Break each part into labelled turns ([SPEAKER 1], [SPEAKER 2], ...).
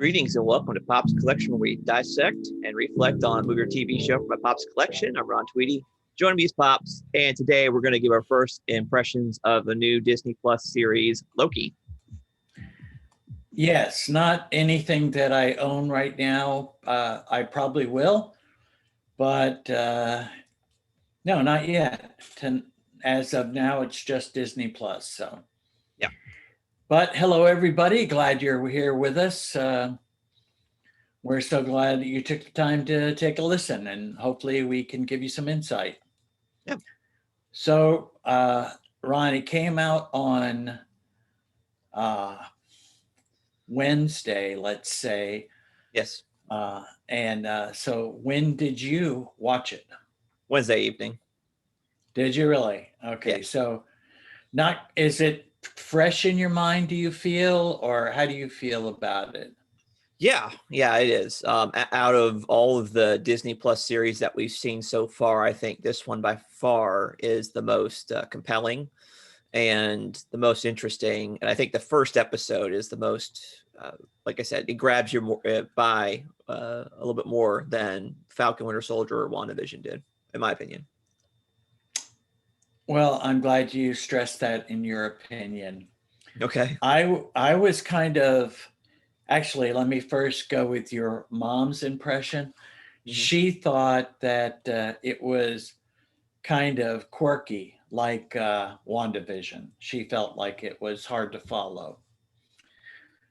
[SPEAKER 1] Greetings and welcome to Pop's Collection, where we dissect and reflect on a movie or TV show from my Pop's Collection. I'm Ron Tweedy. Joining me is Pops, and today we're going to give our first impressions of the new Disney Plus series, Loki.
[SPEAKER 2] Yes, not anything that I own right now. I probably will, but no, not yet. As of now, it's just Disney Plus. So,
[SPEAKER 1] Yeah.
[SPEAKER 2] But hello, everybody. Glad you're here with us. We're so glad that you took the time to take a listen, and hopefully we can give you some insight.
[SPEAKER 1] Yeah.
[SPEAKER 2] So, Ron, it came out on Wednesday, let's say.
[SPEAKER 1] Yes.
[SPEAKER 2] So when did you watch it?
[SPEAKER 1] Wednesday evening.
[SPEAKER 2] Did you really? Okay.
[SPEAKER 1] Yeah.
[SPEAKER 2] So is it fresh in your mind, do you feel, or how do you feel about it?
[SPEAKER 1] Yeah, it is. Out of all of the Disney Plus series that we've seen so far, I think this one by far is the most compelling and the most interesting. And I think the first episode is the most, like I said, it grabs you more by a little bit more than Falcon, Winter Soldier, or WandaVision did, in my opinion.
[SPEAKER 2] Well, I'm glad you stressed that in your opinion.
[SPEAKER 1] Okay.
[SPEAKER 2] I was kind of, actually, let me first go with your mom's impression. Mm-hmm. She thought that it was kind of quirky, like WandaVision. She felt like it was hard to follow.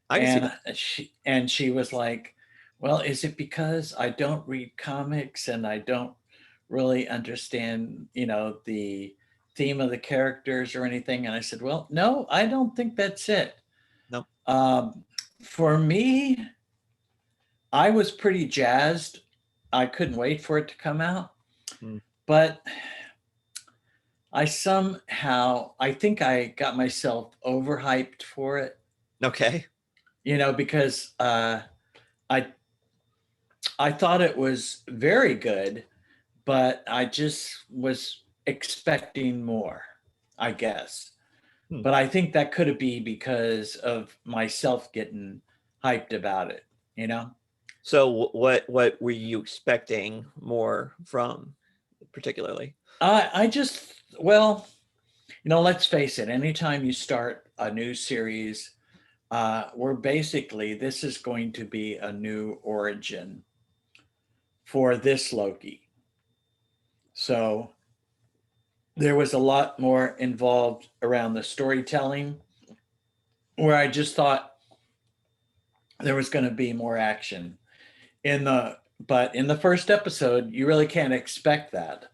[SPEAKER 1] I can see
[SPEAKER 2] that. She was like, well, is it because I don't read comics and I don't really understand, the theme of the characters or anything? And I said, well, no, I don't think that's it.
[SPEAKER 1] No.
[SPEAKER 2] For me, I was pretty jazzed. I couldn't wait for it to come out. But I think I got myself overhyped for it.
[SPEAKER 1] Okay.
[SPEAKER 2] Because I thought it was very good, but I just was expecting more, I guess. But I think that could be because of myself getting hyped about it,
[SPEAKER 1] So what were you expecting more from, particularly?
[SPEAKER 2] Let's face it, anytime you start a new series, this is going to be a new origin for this Loki. So there was a lot more involved around the storytelling, where I just thought there was going to be more action. But in the first episode, you really can't expect that,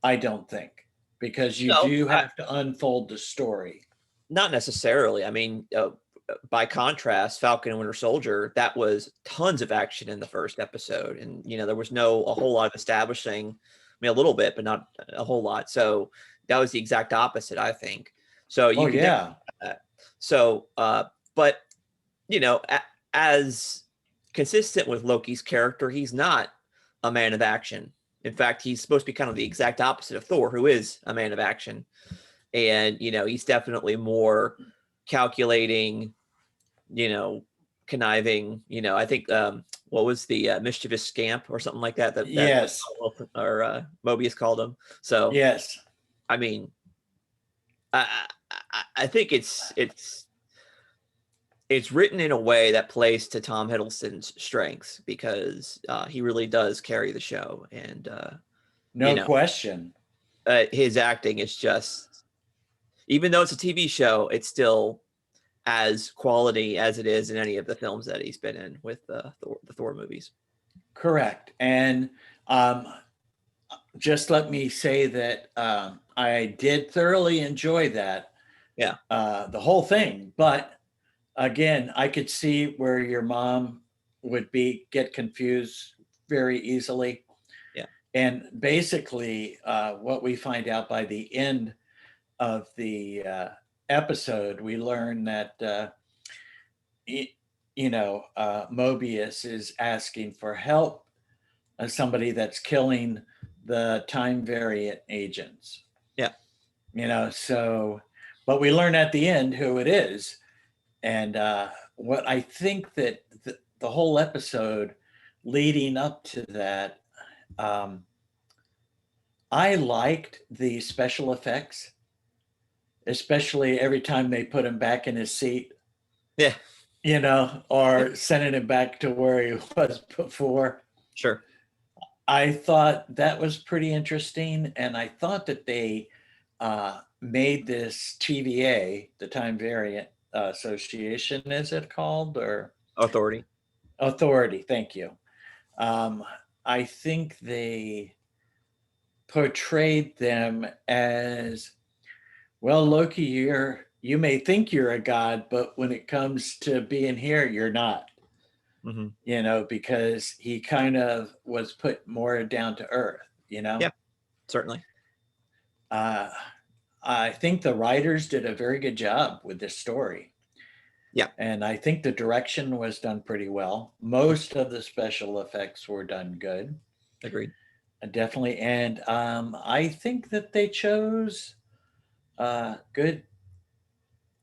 [SPEAKER 2] I don't think, because you do have to unfold the story.
[SPEAKER 1] Not necessarily. I mean, by contrast, Falcon and Winter Soldier, that was tons of action in the first episode. And, there was a whole lot of establishing. I mean, a little bit, but not a whole lot. So that was the exact opposite, I think. So you So, but, as consistent with Loki's character, he's not a man of action. In fact, he's supposed to be kind of the exact opposite of Thor, who is a man of action. And, he's definitely more calculating, conniving, I think, what was the mischievous scamp or something like that?
[SPEAKER 2] Yes.
[SPEAKER 1] Or Mobius called him. So,
[SPEAKER 2] yes.
[SPEAKER 1] I mean, I think it's written in a way that plays to Tom Hiddleston's strengths, because he really does carry the show. And
[SPEAKER 2] no question.
[SPEAKER 1] His acting is just, even though it's a TV show, it's still as quality as it is in any of the films that he's been in with the Thor movies.
[SPEAKER 2] Correct. And just let me say that I did thoroughly enjoy that.
[SPEAKER 1] Yeah.
[SPEAKER 2] The whole thing. But again, I could see where your mom would get confused very easily.
[SPEAKER 1] Yeah.
[SPEAKER 2] And basically, what we find out by the end of the episode, we learn that Mobius is asking for help as somebody that's killing the time variant agents.
[SPEAKER 1] Yeah.
[SPEAKER 2] But we learn at the end who it is. And what I think that the whole episode leading up to that, um, I liked the special effects, especially every time they put him back in his seat,
[SPEAKER 1] Yeah.
[SPEAKER 2] or sending him back to where he was before.
[SPEAKER 1] Sure.
[SPEAKER 2] I thought that was pretty interesting, and I thought that they made this TVA, the Time Variant Association, is it called, or
[SPEAKER 1] Authority.
[SPEAKER 2] Authority? Thank you. Um, I think they portrayed them as, well, Loki, you may think you're a god, but when it comes to being here, you're not.
[SPEAKER 1] Hmm.
[SPEAKER 2] Because he kind of was put more down to earth.
[SPEAKER 1] Yeah, certainly.
[SPEAKER 2] Uh, I think the writers did a very good job with this story.
[SPEAKER 1] Yeah.
[SPEAKER 2] And I think the direction was done pretty well. Most of the special effects were done good.
[SPEAKER 1] Agreed.
[SPEAKER 2] Definitely. And I think that they chose good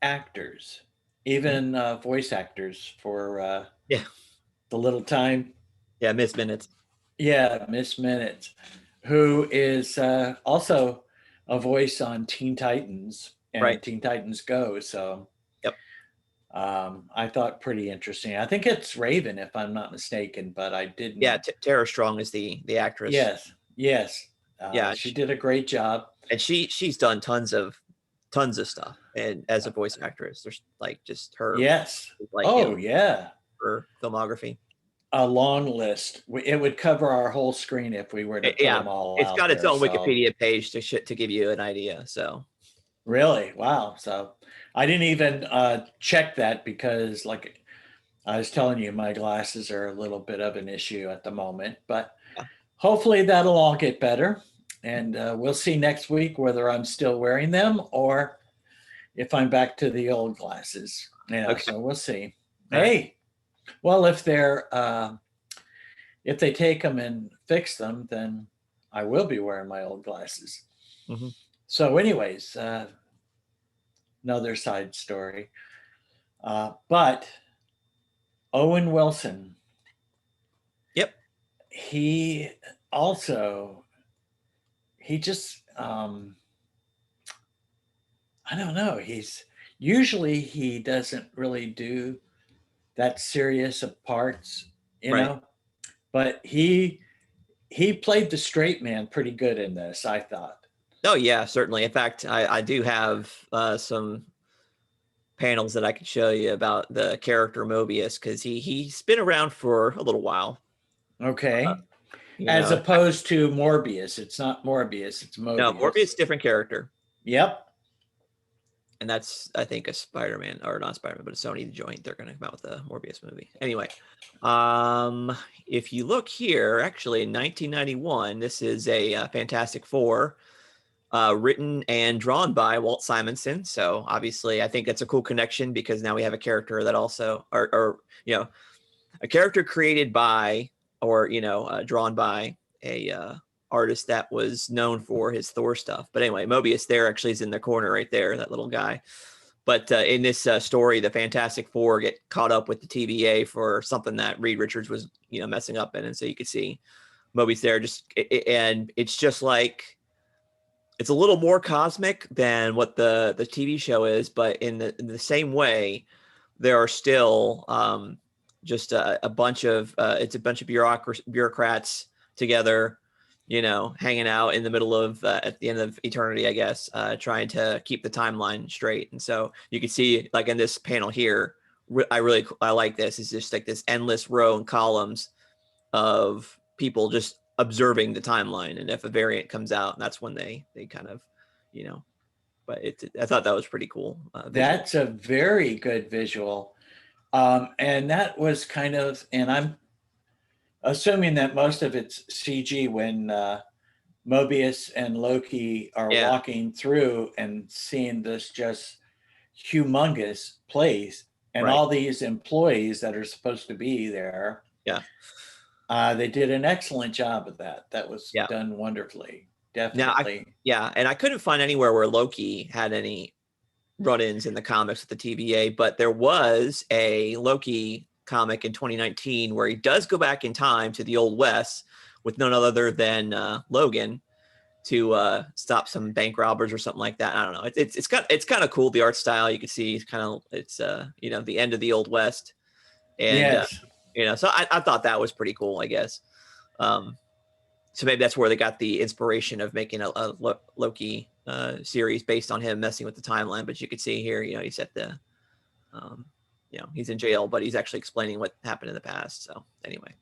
[SPEAKER 2] actors,
[SPEAKER 1] Mhm.
[SPEAKER 2] even voice actors for
[SPEAKER 1] Yeah.
[SPEAKER 2] the little time.
[SPEAKER 1] Yeah. Miss Minutes.
[SPEAKER 2] Yeah, Miss Minutes, who is also a voice on Teen Titans and
[SPEAKER 1] Right.
[SPEAKER 2] Teen Titans Go. So
[SPEAKER 1] Yep.
[SPEAKER 2] I thought pretty interesting. I think it's Raven, if I'm not mistaken, but I
[SPEAKER 1] Yeah.
[SPEAKER 2] didn't.
[SPEAKER 1] Tara Strong is the actress.
[SPEAKER 2] Yes, yes.
[SPEAKER 1] Yeah.
[SPEAKER 2] She did a great job.
[SPEAKER 1] And she's done tons of stuff, and as a voice actress, there's like just her,
[SPEAKER 2] Yes.
[SPEAKER 1] like,
[SPEAKER 2] Oh, yeah.
[SPEAKER 1] her filmography.
[SPEAKER 2] A long list. It would cover our whole screen if we were to put
[SPEAKER 1] Yeah,
[SPEAKER 2] them all
[SPEAKER 1] it's
[SPEAKER 2] out
[SPEAKER 1] got its
[SPEAKER 2] there.
[SPEAKER 1] own
[SPEAKER 2] So
[SPEAKER 1] Wikipedia page to give you an idea. So
[SPEAKER 2] really, wow. So I didn't even check that because, like I was telling you, my glasses are a little bit of an issue at the moment, but
[SPEAKER 1] yeah.
[SPEAKER 2] hopefully that'll all get better. And we'll see next week whether I'm still wearing them or if I'm back to the old glasses. Yeah,
[SPEAKER 1] Okay.
[SPEAKER 2] so we'll see.
[SPEAKER 1] All right.
[SPEAKER 2] Hey, well, if they take them and fix them, then I will be wearing my old glasses.
[SPEAKER 1] Hmm.
[SPEAKER 2] So, anyways, another side story. But Owen Wilson,
[SPEAKER 1] Yep.
[SPEAKER 2] he also he just I don't know. He doesn't really do that serious of parts, you
[SPEAKER 1] Right.
[SPEAKER 2] know, but he played the straight man pretty good in this, I thought.
[SPEAKER 1] Oh yeah, certainly. In fact, I do have some panels that I could show you about the character Mobius, because he's been around for a little while.
[SPEAKER 2] Okay.
[SPEAKER 1] You
[SPEAKER 2] As
[SPEAKER 1] know,
[SPEAKER 2] opposed to Morbius. It's not Morbius, it's
[SPEAKER 1] no,
[SPEAKER 2] Mobius.
[SPEAKER 1] Morbius different character,
[SPEAKER 2] Yep.
[SPEAKER 1] and that's, I think, a Spider-Man, or not Spider-Man, but a Sony joint. They're going to come out with a Morbius movie. Anyway, if you look here, actually in 1991, this is a Fantastic Four, written and drawn by Walt Simonson. So obviously, I think that's a cool connection, because now we have a character that also, or a character created by, or drawn by a artist that was known for his Thor stuff. But anyway, Mobius there actually is in the corner right there, that little guy. But in this story, the Fantastic Four get caught up with the TVA for something that Reed Richards was messing up in, and so you could see Mobius there. And it's just like, it's a little more cosmic than what the TV show is, but in the same way, there are still just a bunch of it's a bunch of bureaucrats together, hanging out in the middle of at the end of eternity, I guess, trying to keep the timeline straight. And so you can see, like in this panel here, I like this. It's just like this endless row and columns of people just observing the timeline, and if a variant comes out, that's when they kind of, but I thought that was pretty cool visual.
[SPEAKER 2] That's a very good visual. And that was and I'm assuming that most of it's CG when Mobius and Loki are
[SPEAKER 1] Yeah.
[SPEAKER 2] walking through and seeing this just humongous place and
[SPEAKER 1] Right.
[SPEAKER 2] all these employees that are supposed to be there.
[SPEAKER 1] Yeah.
[SPEAKER 2] They did an excellent job of that. That was
[SPEAKER 1] Yeah.
[SPEAKER 2] done wonderfully.
[SPEAKER 1] Now
[SPEAKER 2] Definitely.
[SPEAKER 1] and I couldn't find anywhere where Loki had any run-ins in the comics with the TVA, but there was a Loki comic in 2019 where he does go back in time to the Old West with none other than Logan to stop some bank robbers or something like that. I don't know. It's kind of cool. The art style you can see it's the end of the Old West, and
[SPEAKER 2] Yes.
[SPEAKER 1] so I thought that was pretty cool. I guess. So maybe that's where they got the inspiration of making a Loki series based on him messing with the timeline. But you could see here, he's at the, he's in jail, but he's actually explaining what happened in the past. So anyway,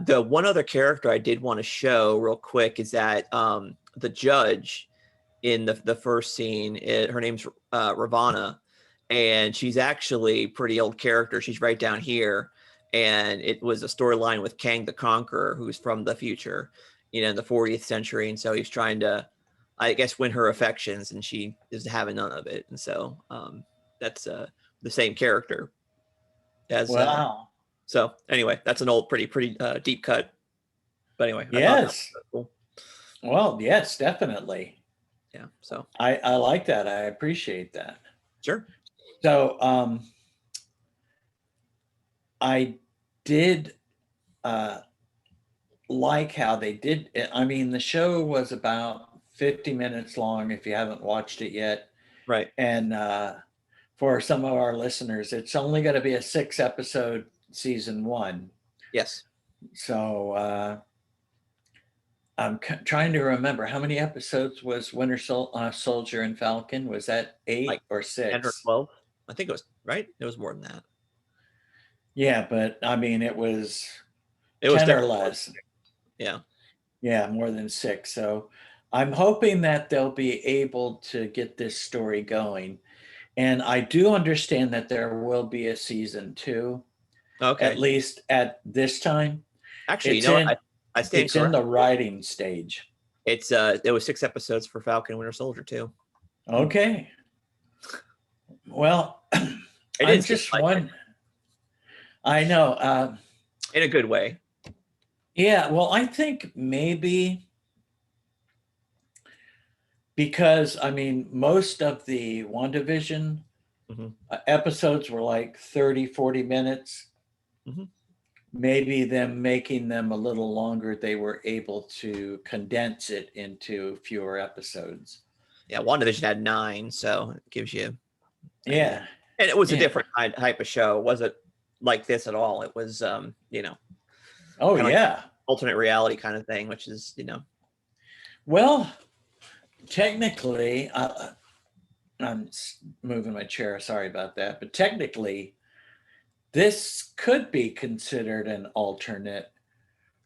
[SPEAKER 1] the one other character I did want to show real quick is that the judge in the first scene, her name's Ravonna, and she's actually a pretty old character. She's right down here. And it was a storyline with Kang the Conqueror, who's from the future, in the 40th century. And so he's trying to, I guess, win her affections, and she is having none of it. And so that's the same character as.
[SPEAKER 2] Wow.
[SPEAKER 1] So anyway, that's an old, pretty deep cut. But anyway, I thought that was cool.
[SPEAKER 2] Well, yes, definitely.
[SPEAKER 1] Yeah. So
[SPEAKER 2] I like that. I appreciate that.
[SPEAKER 1] Sure.
[SPEAKER 2] So I did like how they did it. I mean, the show was about 50 minutes long if you haven't watched it yet.
[SPEAKER 1] Right.
[SPEAKER 2] And for some of our listeners, it's only going to be a 6-episode season 1.
[SPEAKER 1] Yes.
[SPEAKER 2] So I'm trying to remember how many episodes was Winter Soldier and Falcon. Was that 8 or 6?
[SPEAKER 1] 10 or 12. I think it was, right? It was more than that.
[SPEAKER 2] Yeah, but I mean, it was 10 or less.
[SPEAKER 1] Yeah.
[SPEAKER 2] Yeah, more than 6. So I'm hoping that they'll be able to get this story going. And I do understand that there will be a season 2.
[SPEAKER 1] Okay.
[SPEAKER 2] At least at this time.
[SPEAKER 1] Actually,
[SPEAKER 2] it's
[SPEAKER 1] I stand
[SPEAKER 2] it's in the writing stage.
[SPEAKER 1] There was 6 episodes for Falcon and Winter Soldier too.
[SPEAKER 2] Okay. Well, I'm just one. I know.
[SPEAKER 1] In a good way.
[SPEAKER 2] Yeah, well, I think maybe because, I mean, most of the WandaVision episodes were like 30, 40 minutes.
[SPEAKER 1] Mm-hmm.
[SPEAKER 2] Maybe them making them a little longer, they were able to condense it into fewer episodes.
[SPEAKER 1] Yeah, WandaVision had 9, so it gives you.
[SPEAKER 2] Yeah.
[SPEAKER 1] And it was a different type of show. It wasn't like this at all. It was, Oh,
[SPEAKER 2] yeah.
[SPEAKER 1] Like alternate reality kind of thing, which is,
[SPEAKER 2] Well, technically, I'm moving my chair. Sorry about that. But technically, this could be considered an alternate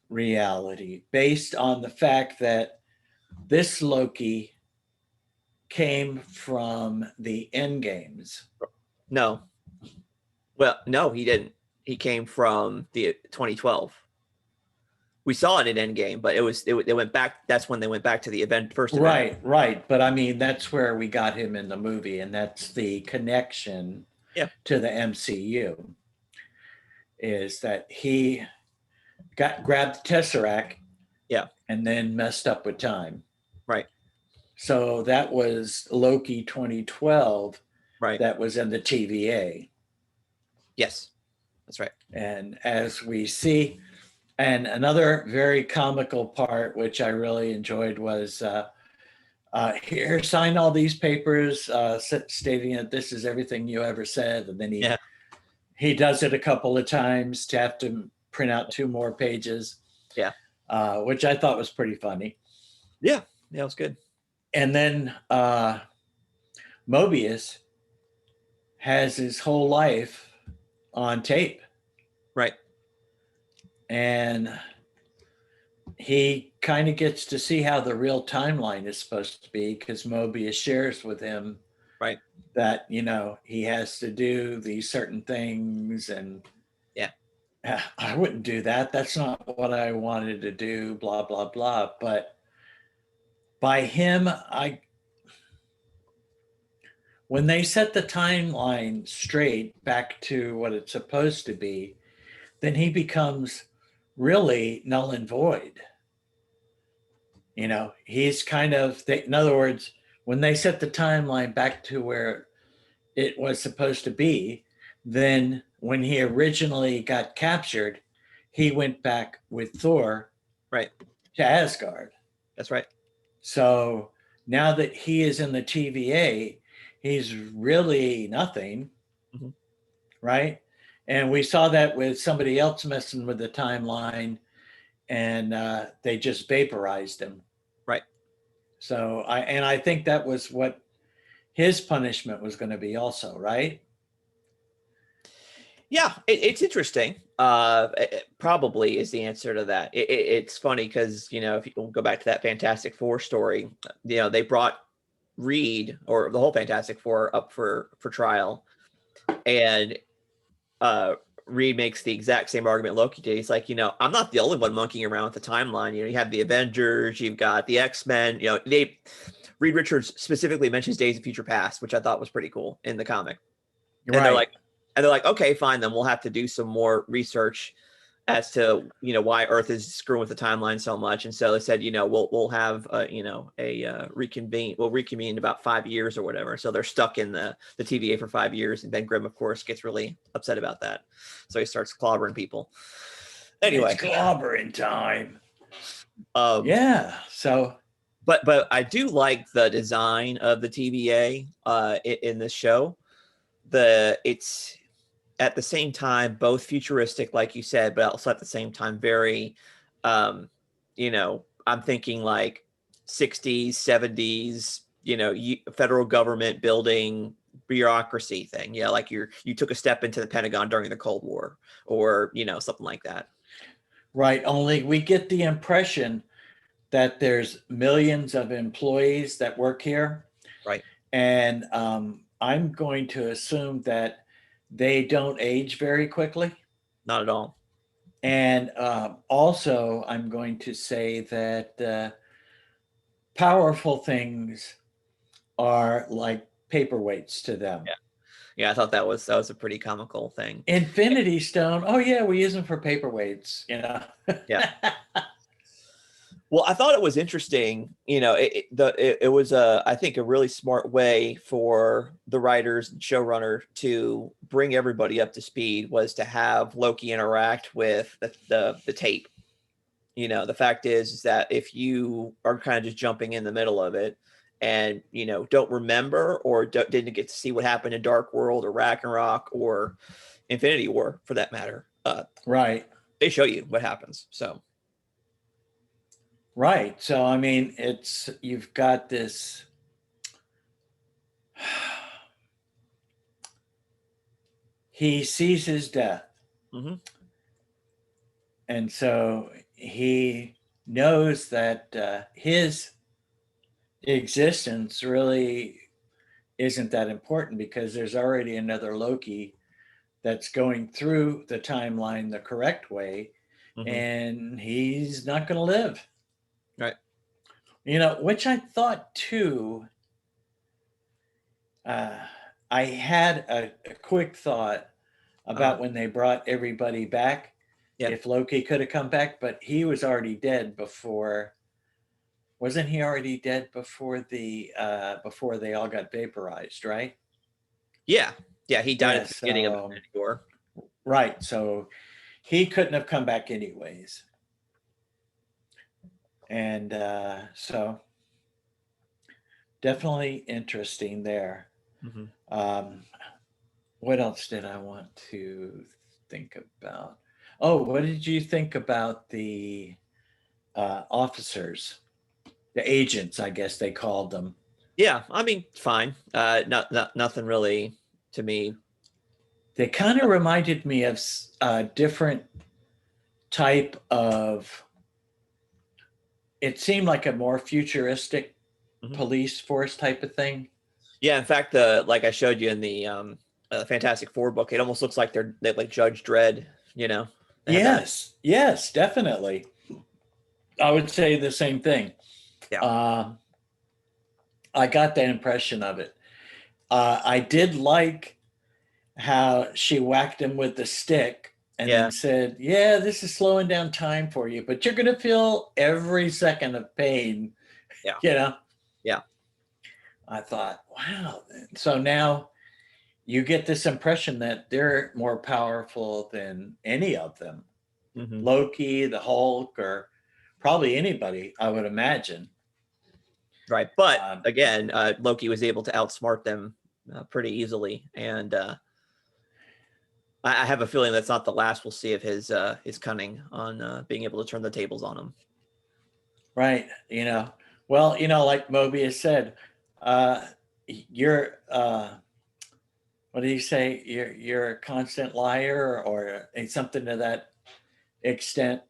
[SPEAKER 2] reality based on the fact that this Loki came from the Endgames.
[SPEAKER 1] No. Well, no, he didn't. He came from the 2012. We saw it in Endgame, but they went back. That's when they went back to the first event.
[SPEAKER 2] Right. But I mean, that's where we got him in the movie, and that's the connection to the MCU. Is that he grabbed the Tesseract, and then messed up with time.
[SPEAKER 1] Right.
[SPEAKER 2] So that was Loki 2012.
[SPEAKER 1] Right.
[SPEAKER 2] That was in the TVA.
[SPEAKER 1] Yes, that's right.
[SPEAKER 2] And as we see, and another very comical part, which I really enjoyed, was here, sign all these papers stating that this is everything you ever said. And then he does it a couple of times to have to print out 2 more pages.
[SPEAKER 1] Yeah.
[SPEAKER 2] Which I thought was pretty funny.
[SPEAKER 1] Yeah, it was good.
[SPEAKER 2] And then Mobius has his whole life on tape.
[SPEAKER 1] Right.
[SPEAKER 2] And he kind of gets to see how the real timeline is supposed to be, because Mobius shares with him that, he has to do these certain things, and I wouldn't do that. That's not what I wanted to do, blah, blah, blah. But by him, when they set the timeline straight back to what it's supposed to be, then he becomes really null and void. He's kind of, in other words, when they set the timeline back to where it was supposed to be, then when he originally got captured, he went back with Thor
[SPEAKER 1] Right.
[SPEAKER 2] to Asgard.
[SPEAKER 1] That's right.
[SPEAKER 2] So now that he is in the TVA, he's really nothing,
[SPEAKER 1] Hmm.
[SPEAKER 2] right? And we saw that with somebody else messing with the timeline, and they just vaporized him.
[SPEAKER 1] Right.
[SPEAKER 2] So I think that was what his punishment was going to be, also, right?
[SPEAKER 1] Yeah, it's interesting. It probably is the answer to that. It's funny because, you know, if you go back to that Fantastic Four story, you know, they brought Reed, or the whole Fantastic Four, up for trial, and uh Reed makes the exact same argument Loki did. He's like, you know, I'm not the only one monkeying around with the timeline. You know, you have the Avengers, you've got the X-Men. You know, Reed Richards specifically mentions Days of Future Past, which I thought was pretty cool in the comic. And they're
[SPEAKER 2] Right.
[SPEAKER 1] like, okay, fine, then we'll have to do some more research as to, you know, why Earth is screwing with the timeline so much. And so they said, you know, we'll have you know, a reconvene. We'll reconvene in about 5 years or whatever. So they're stuck in the TVA for 5 years, and Ben Grimm, of course, gets really upset about that. So he starts clobbering people.
[SPEAKER 2] It's
[SPEAKER 1] Anyway,
[SPEAKER 2] clobbering time.
[SPEAKER 1] um,
[SPEAKER 2] Yeah. So,
[SPEAKER 1] but I do like the design of the TVA in this show. It's at the same time both futuristic, like you said, but also at the same time very, um, you know, I'm thinking like 60s, 70s, you know, federal government building bureaucracy thing. Yeah, like you took a step into the Pentagon during the Cold War, or, you know, something like that.
[SPEAKER 2] right. Only we get the impression that there's millions of employees that work here.
[SPEAKER 1] Right.
[SPEAKER 2] And I'm going to assume that they don't age very quickly.
[SPEAKER 1] Not at all.
[SPEAKER 2] And also, I'm going to say that powerful things are like paperweights to them.
[SPEAKER 1] Yeah. Yeah, I thought that was a pretty comical thing.
[SPEAKER 2] Infinity Stone, oh yeah, we use them for paperweights, you know.
[SPEAKER 1] Yeah. Well, I thought it was interesting. You know, it was I think a really smart way for the writers and showrunner to bring everybody up to speed was to have Loki interact with the tape. You know, the fact is that if you are kind of just jumping in the middle of it, and, you know, don't remember, or didn't get to see what happened in Dark World or Ragnarok or Infinity War for that matter,
[SPEAKER 2] Right,
[SPEAKER 1] they show you what happens. So
[SPEAKER 2] right. So I mean, it's you've got this. He sees his death,
[SPEAKER 1] mhm.
[SPEAKER 2] and so he knows that his existence really isn't that important because there's already another Loki that's going through the timeline the correct way,
[SPEAKER 1] Mhm.
[SPEAKER 2] and he's not going to live.
[SPEAKER 1] Right.
[SPEAKER 2] You know, which I thought too. Uh, I had a quick thought
[SPEAKER 1] Uh-huh.
[SPEAKER 2] about when they brought everybody back,
[SPEAKER 1] Yeah.
[SPEAKER 2] if Loki could have come back, but he was already dead before. Wasn't he already dead before they all got vaporized, right?
[SPEAKER 1] Yeah. Yeah, he died
[SPEAKER 2] Yeah,
[SPEAKER 1] at the beginning of
[SPEAKER 2] so
[SPEAKER 1] Infinity War.
[SPEAKER 2] right. So he couldn't have come back anyways. And so definitely interesting there.
[SPEAKER 1] Mhm.
[SPEAKER 2] Um, what else did I want to think about? Oh, what did you think about the officers, the agents? I guess they called them.
[SPEAKER 1] Yeah, I mean, fine. Nothing really to me.
[SPEAKER 2] They kind of reminded me of a different type of. It seemed like a more futuristic
[SPEAKER 1] Mhm.
[SPEAKER 2] police force type of thing.
[SPEAKER 1] Yeah, in fact, like I showed you in the Fantastic Four book, it almost looks like they like Judge Dredd. You know, they have that.
[SPEAKER 2] Yes, yes, definitely. I would say the same thing.
[SPEAKER 1] Yeah.
[SPEAKER 2] Uh, I got that impression of it. I did like how she whacked him with the stick and
[SPEAKER 1] Yeah.
[SPEAKER 2] then said, "Yeah, this is slowing down time for you, but you're going to feel every second of pain."
[SPEAKER 1] Yeah.
[SPEAKER 2] You know,
[SPEAKER 1] Yeah.
[SPEAKER 2] I thought, wow. So now you get this impression that they're more powerful than any of them.
[SPEAKER 1] Hmm.
[SPEAKER 2] Loki, the Hulk, or probably anybody, I would imagine.
[SPEAKER 1] Right. But
[SPEAKER 2] Um,
[SPEAKER 1] again, Loki was able to outsmart them pretty easily. And I have a feeling that's not the last we'll see of his cunning on being able to turn the tables on him.
[SPEAKER 2] right. Well, like Mobius said, you're, what do you say? You're a constant liar or something to that extent,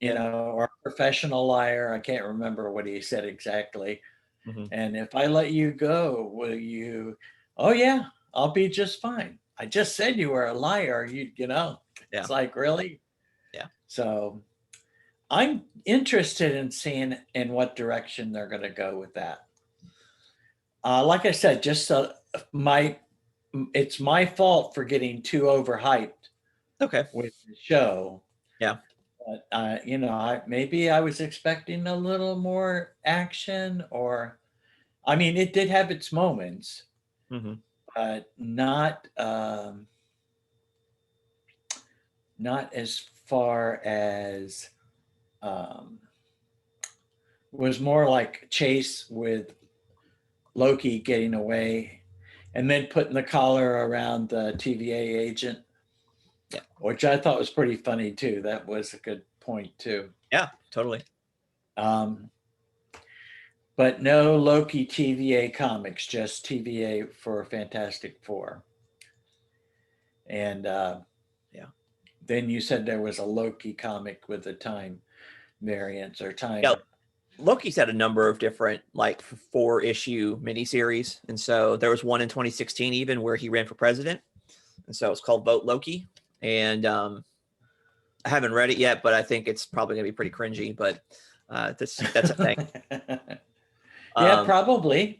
[SPEAKER 2] or a professional liar. I can't remember what he said exactly.
[SPEAKER 1] Hmm.
[SPEAKER 2] And if I let you go, will you? Oh yeah, I'll be just fine. I just said you were a liar.
[SPEAKER 1] Yeah.
[SPEAKER 2] It's like, really?
[SPEAKER 1] Yeah.
[SPEAKER 2] So I'm interested in seeing in what direction they're going to go with that. Like I said, just my it's my fault for getting too overhyped
[SPEAKER 1] Okay.
[SPEAKER 2] with the show.
[SPEAKER 1] Yeah.
[SPEAKER 2] But maybe I was expecting a little more action, or I mean, it did have its moments,
[SPEAKER 1] Hmm.
[SPEAKER 2] but not as far as um, was more like Chase with Loki getting away, and then putting the collar around the TVA agent,
[SPEAKER 1] Yeah.
[SPEAKER 2] which I thought was pretty funny too. That was a good point too.
[SPEAKER 1] Yeah. Totally.
[SPEAKER 2] Um, but no Loki TVA comics, just TVA for Fantastic Four. And
[SPEAKER 1] Yeah.
[SPEAKER 2] then you said there was a Loki comic with the time variants or
[SPEAKER 1] Yeah.
[SPEAKER 2] time.
[SPEAKER 1] Loki's had a number of different like 4-issue miniseries, and so there was one in 2016 even where he ran for president, and so it's called Vote Loki. And I haven't read it yet, but I think it's probably gonna be pretty cringy. But that's a thing.
[SPEAKER 2] Yeah,
[SPEAKER 1] Um, yeah.
[SPEAKER 2] probably.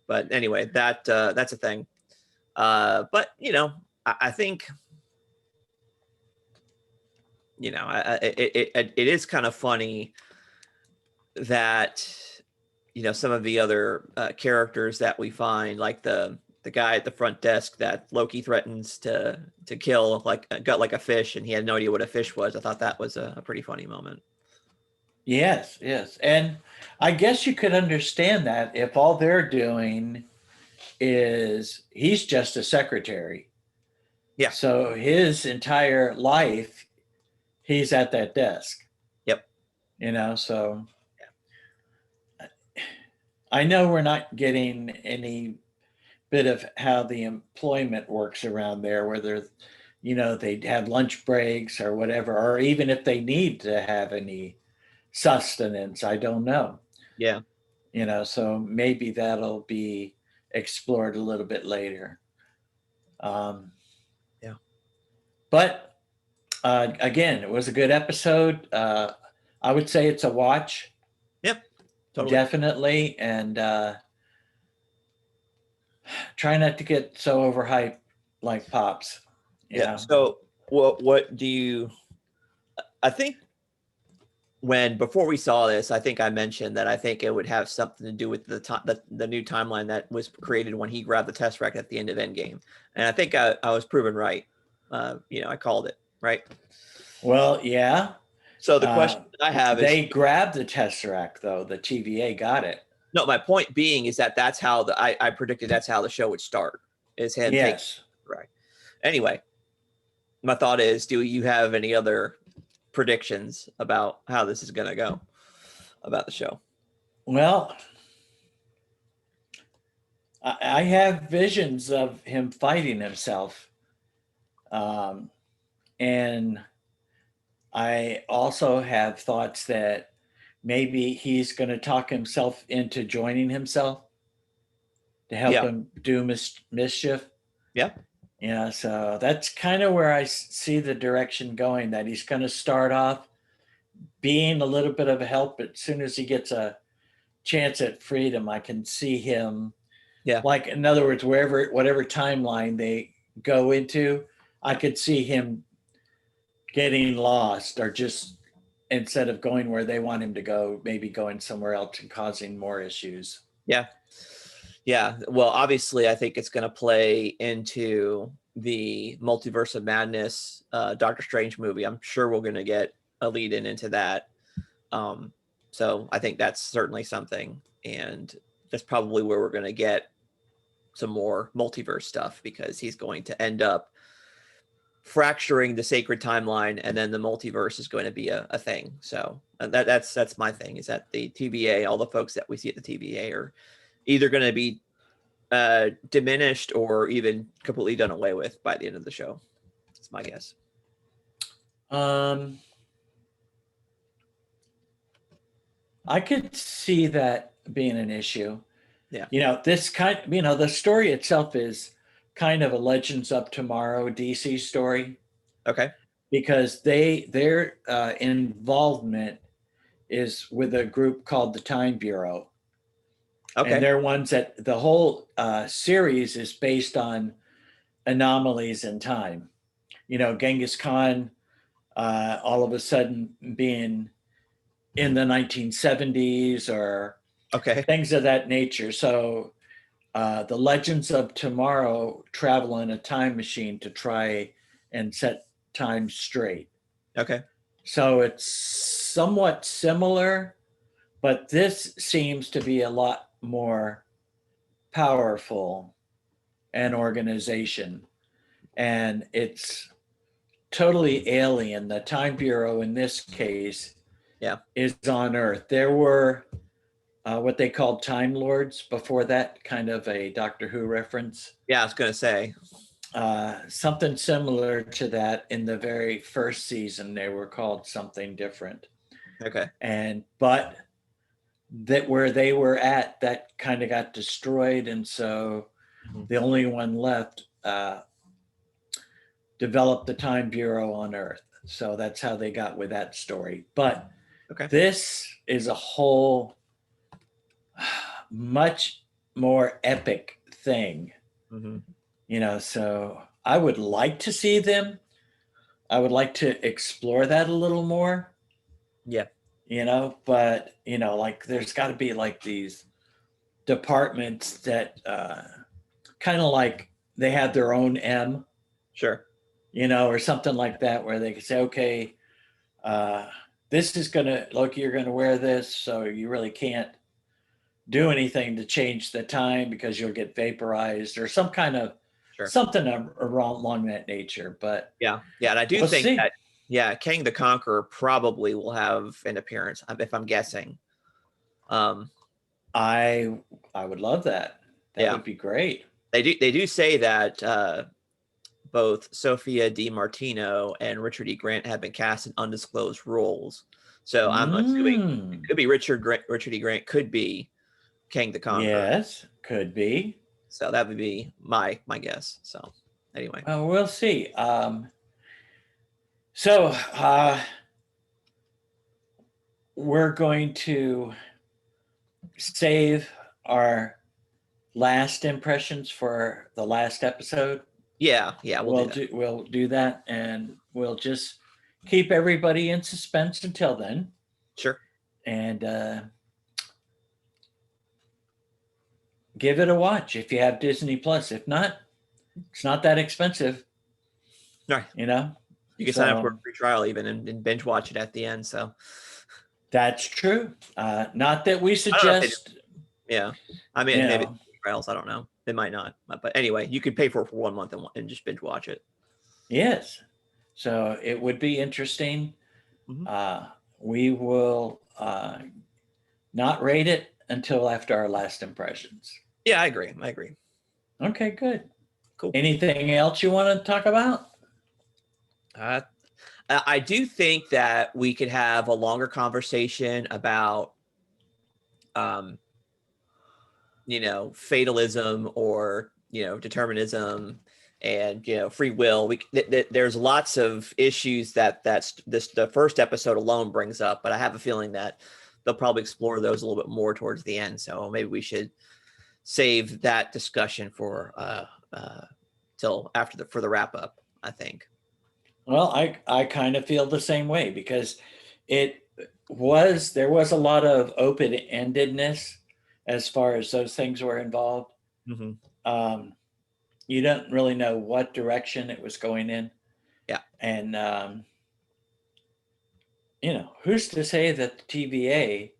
[SPEAKER 1] But anyway, that's a thing. But I think it is kind of funny that some of the other characters that we find, like the guy at the front desk that Loki threatens to kill, like got like a fish, and he had no idea what a fish was. I thought that was a pretty funny moment.
[SPEAKER 2] Yes. And I guess you could understand that if all they're doing is he's just a secretary.
[SPEAKER 1] Yeah.
[SPEAKER 2] So his entire life, he's at that desk,
[SPEAKER 1] Yep.
[SPEAKER 2] so I know we're not getting any bit of how the employment works around there, whether, they have lunch breaks or whatever, or even if they need to have any sustenance, I don't know.
[SPEAKER 1] Yeah.
[SPEAKER 2] So maybe that'll be explored a little bit later. Um,
[SPEAKER 1] Yeah.
[SPEAKER 2] but again, it was a good episode. I would say it's a watch,
[SPEAKER 1] Yep. Totally.
[SPEAKER 2] definitely, and try not to get so overhyped like Pops. You
[SPEAKER 1] Yeah.
[SPEAKER 2] know.
[SPEAKER 1] So what do you? I think before we saw this, I think I mentioned that I think it would have something to do with the new timeline that was created when he grabbed the Tesseract at the end of Endgame, and I think I was proven right. I called it right.
[SPEAKER 2] Well, yeah.
[SPEAKER 1] So the question I have is,
[SPEAKER 2] They grabbed the Tesseract, though. The TVA got it.
[SPEAKER 1] no, my point being is that that's how I predicted that's how the show would start, is him taking
[SPEAKER 2] Yes.
[SPEAKER 1] right. Anyway, my thought is, do you have any other predictions about how this is going to go about the show?
[SPEAKER 2] Well, I have visions of him fighting himself. Um, and I also have thoughts that maybe he's going to talk himself into joining himself to help
[SPEAKER 1] Yeah.
[SPEAKER 2] him do mischief.
[SPEAKER 1] Yeah.
[SPEAKER 2] Yeah, so that's kind of where I see the direction going, that he's going to start off being a little bit of a help, but as soon as he gets a chance at freedom, I can see him,
[SPEAKER 1] Yeah.
[SPEAKER 2] like, in other words, whatever timeline they go into, I could see him getting lost, or just instead of going where they want him to go, maybe going somewhere else and causing more issues.
[SPEAKER 1] Yeah. Yeah, well, obviously, I think it's going to play into the Multiverse of Madness Doctor Strange movie. I'm sure we're going to get a lead in into that. Um, so I think that's certainly something, and that's probably where we're going to get some more multiverse stuff, because he's going to end up fracturing the sacred timeline, and then the multiverse is going to be a thing. So that's my thing, is that the TVA, all the folks that we see at the TVA, are either going to be diminished or even completely done away with by the end of the show. That's my guess.
[SPEAKER 2] I could see that being an issue.
[SPEAKER 1] Yeah.
[SPEAKER 2] The story itself is kind of a Legends of Tomorrow DC story,
[SPEAKER 1] Okay.
[SPEAKER 2] because their involvement is with a group called the Time Bureau, and
[SPEAKER 1] Okay.
[SPEAKER 2] they're ones that the whole series is based on anomalies in time. Genghis Khan all of a sudden being in the 1970s or
[SPEAKER 1] Okay.
[SPEAKER 2] things of that nature. So the Legends of Tomorrow travel in a time machine to try and set time straight.
[SPEAKER 1] Okay.
[SPEAKER 2] So it's somewhat similar, but this seems to be a lot more powerful an organization. And it's totally alien. The Time Bureau in this case
[SPEAKER 1] Yeah.
[SPEAKER 2] is on Earth. There were what they called Time Lords before that, kind of a Doctor Who reference.
[SPEAKER 1] Yeah, I was gonna say.
[SPEAKER 2] Something similar to that in the very first season, they were called something different.
[SPEAKER 1] Okay.
[SPEAKER 2] But that where they were at, that kind of got destroyed, and so the only one left developed the Time Bureau on Earth. So that's how they got with that story. But
[SPEAKER 1] Okay.
[SPEAKER 2] this is a whole much more epic thing. So I would like to see them. I would like to explore that a little more.
[SPEAKER 1] Yeah.
[SPEAKER 2] But like there's got to be like these departments that kind of like they have their own M,
[SPEAKER 1] Sure.
[SPEAKER 2] or something like that, where they could say, okay, this is Loki, you're gonna wear this, so you really can't do anything to change the time because you'll get vaporized, or some kind of
[SPEAKER 1] Sure.
[SPEAKER 2] something along that nature. But
[SPEAKER 1] Yeah. Yeah, and I do
[SPEAKER 2] we'll
[SPEAKER 1] think
[SPEAKER 2] see.
[SPEAKER 1] that, yeah, Kang the Conqueror probably will have an appearance, if I'm guessing.
[SPEAKER 2] I would love that. That
[SPEAKER 1] Yeah,
[SPEAKER 2] would be great.
[SPEAKER 1] they do say that both Sophia Di Martino and Richard E. Grant have been cast in undisclosed roles. So I'm assuming it could be Richard E. Grant could be Kang the Conqueror.
[SPEAKER 2] Yes, could be.
[SPEAKER 1] So that would be my guess. So anyway.
[SPEAKER 2] We'll see. So we're going to save our last impressions for the last episode.
[SPEAKER 1] Yeah,
[SPEAKER 2] We'll do that, and we'll just keep everybody in suspense until then.
[SPEAKER 1] Sure.
[SPEAKER 2] And give it a watch if you have Disney Plus. If not, it's not that expensive.
[SPEAKER 1] Right. You can sign up for a free trial even and binge watch it at the end. So
[SPEAKER 2] that's true. Not that we suggest.
[SPEAKER 1] Yeah, I mean, maybe trials. I don't know. They might not. But anyway, you could pay for it for 1 month and just binge watch it.
[SPEAKER 2] Yes. So it would be interesting. We will not rate it until after our last impressions.
[SPEAKER 1] Yeah, I agree.
[SPEAKER 2] Okay, good.
[SPEAKER 1] Cool.
[SPEAKER 2] Anything else you want to talk about?
[SPEAKER 1] I do think that we could have a longer conversation about, fatalism or, determinism and, free will. There's lots of issues the first episode alone brings up, but I have a feeling that they'll probably explore those a little bit more towards the end. So maybe we should save that discussion for till after for the wrap up, I think.
[SPEAKER 2] Well, I kind of feel the same way, because there was a lot of open-endedness as far as those things were involved.
[SPEAKER 1] Hmm.
[SPEAKER 2] You don't really know what direction it was going in.
[SPEAKER 1] Yeah.
[SPEAKER 2] And, who's to say that the TVA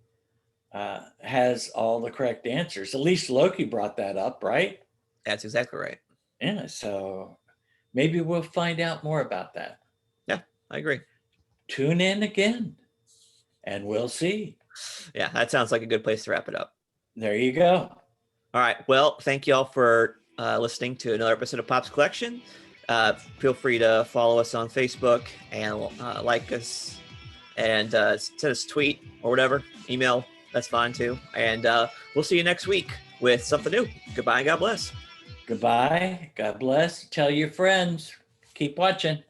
[SPEAKER 2] has all the correct answers? At least Loki brought that up, right?
[SPEAKER 1] That's exactly right.
[SPEAKER 2] Yeah. So maybe we'll find out more about that.
[SPEAKER 1] Yeah, I agree.
[SPEAKER 2] Tune in again and we'll see.
[SPEAKER 1] Yeah, that sounds like a good place to wrap it up.
[SPEAKER 2] There you go.
[SPEAKER 1] All right. Well, thank you all for listening to another episode of Pop's Collection. Feel free to follow us on Facebook and like us and send us a tweet or whatever, email. That's fine too. And we'll see you next week with something new. Goodbye and God bless.
[SPEAKER 2] Goodbye. God bless. Tell your friends. Keep watching.